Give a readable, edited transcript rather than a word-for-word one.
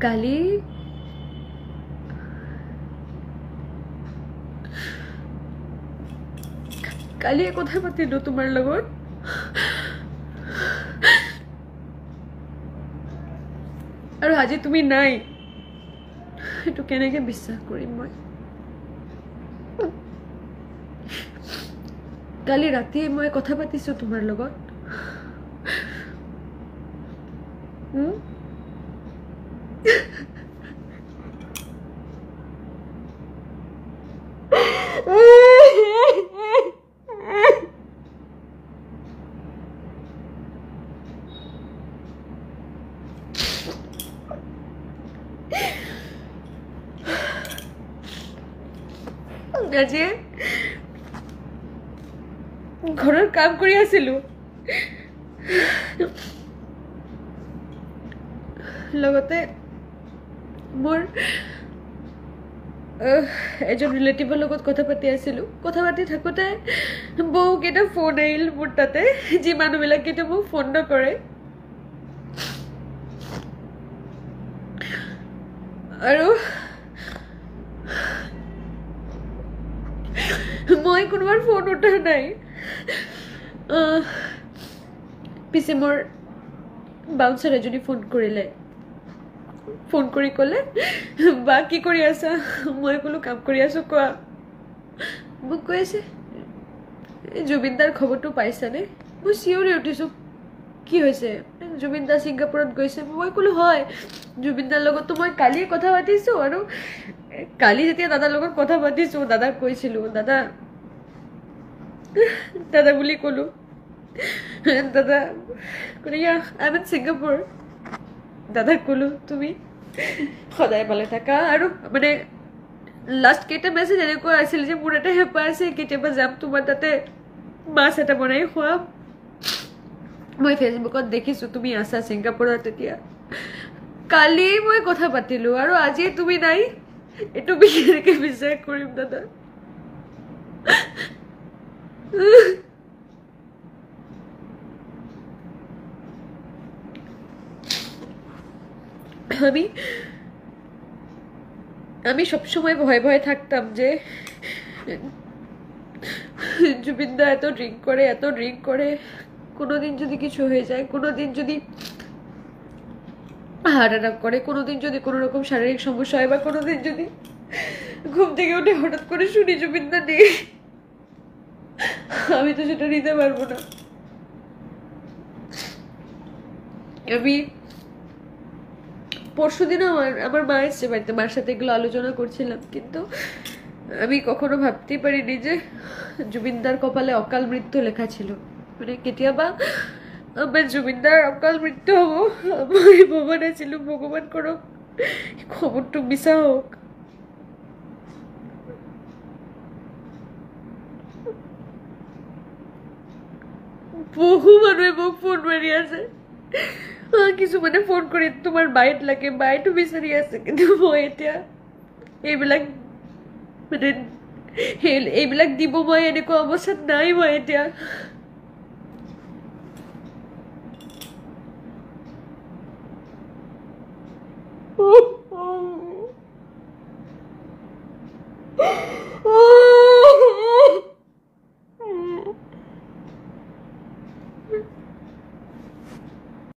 কালি কালিয়ে কথা পাতিলো তোমাৰ লগত আৰু আজি তুমি নাই এটো কেনেকে বিশ্বাস কৰিম মই কালি ৰাতি মই কথা পাতিছো তোমাৰ লগত আজি ঘৰৰ কাম কৰি আছিলো লগতে মোৰ এজন ৰিলেটিভৰ লগত কথা পাতি আছিলো কথা পাতি থাকোতে বহুকেইটা ফোন আহিল মোৰ তাতে যি মানুহবিলাকে মোক ফোন নকৰে আৰু মই কোনোবাৰ ফোন উঠা নাই পিছে মোৰ বাউন্সাৰ এজনী ফোন কৰিলে ফোন কৰি ক'লে বা কি কৰি আছা মই ক'লো কাম কৰি আছো কোৱা মোক কৈ আছে জুবিনদাৰ খবৰটো পাইছানে মই চিঞৰি উঠিছোঁ কি হৈছে জুবিনদা ছিংগাপুৰত গৈছে মই ক'লো হয় জুবিনদাৰ লগততো মই কালিয়ে কথা পাতিছোঁ আৰু কালি যেতিয়া দাদাৰ লগত কথা পাতিছোঁ দাদাক কৈছিলোঁ দাদা বুলি ক'লো দাদা ক'লে আই এম ইন ছিংগাপুৰ দাদাক ক'লো তুমি সদায় পালে থাকা আৰু মানে লাষ্ট কেইটা মেছেজ এনেকুৱা আছিল যে মোৰ এটা হেঁপাহ আছে কেতিয়াবা যাম তোমাৰ তাতে মাছ এটা বনাই খুৱাম মই ফেচবুকত দেখিছোঁ তুমি আছা ছিংগাপুৰত তেতিয়া কালি মই কথা পাতিলোঁ আৰু আজি তুমি নাই এইটো কেনেকৈ বিশ্বাস কৰিম দাদা আমি সবসময় ভয়ে ভয়ে থাকতাম যে জুবিনদা এত ড্রিঙ্ক করে কোনোদিন যদি কিছু হয়ে যায় কোনোদিন যদি হার্ট অ্যাটাক করে কোনোদিন যদি কোনো রকম শারীরিক সমস্যা হয় বা কোনোদিন যদি ঘুম থেকে উঠে হঠাৎ করে শুনি জুবিনদা নেই আমি তো সেটা নিতে পারবো না আমি পরশুদিন আমার মা এসছে বাড়িতে মার সাথে এগুলো আলোচনা করছিলাম কিন্তু আমি কখনো ভাবতেই পারিনি যে জুবিনদার কপালে অকাল মৃত্যু লেখা ছিল মানে কেতিয়াবা আমার জুবিনদার অকাল মৃত্যু হবো আমি ভবা নাছিলো ভগবান করক খবরটো মিছা হোক বহু মানুহে মোক ফোন মাৰি আছে কিছুমানে ফোন কৰি তোমাৰ বাইট লাগে বাইটো বিচাৰি আছে কিন্তু মই এতিয়া এইবিলাক দিব মই এনেকুৱা অৱস্থাত নাই মই এতিয়া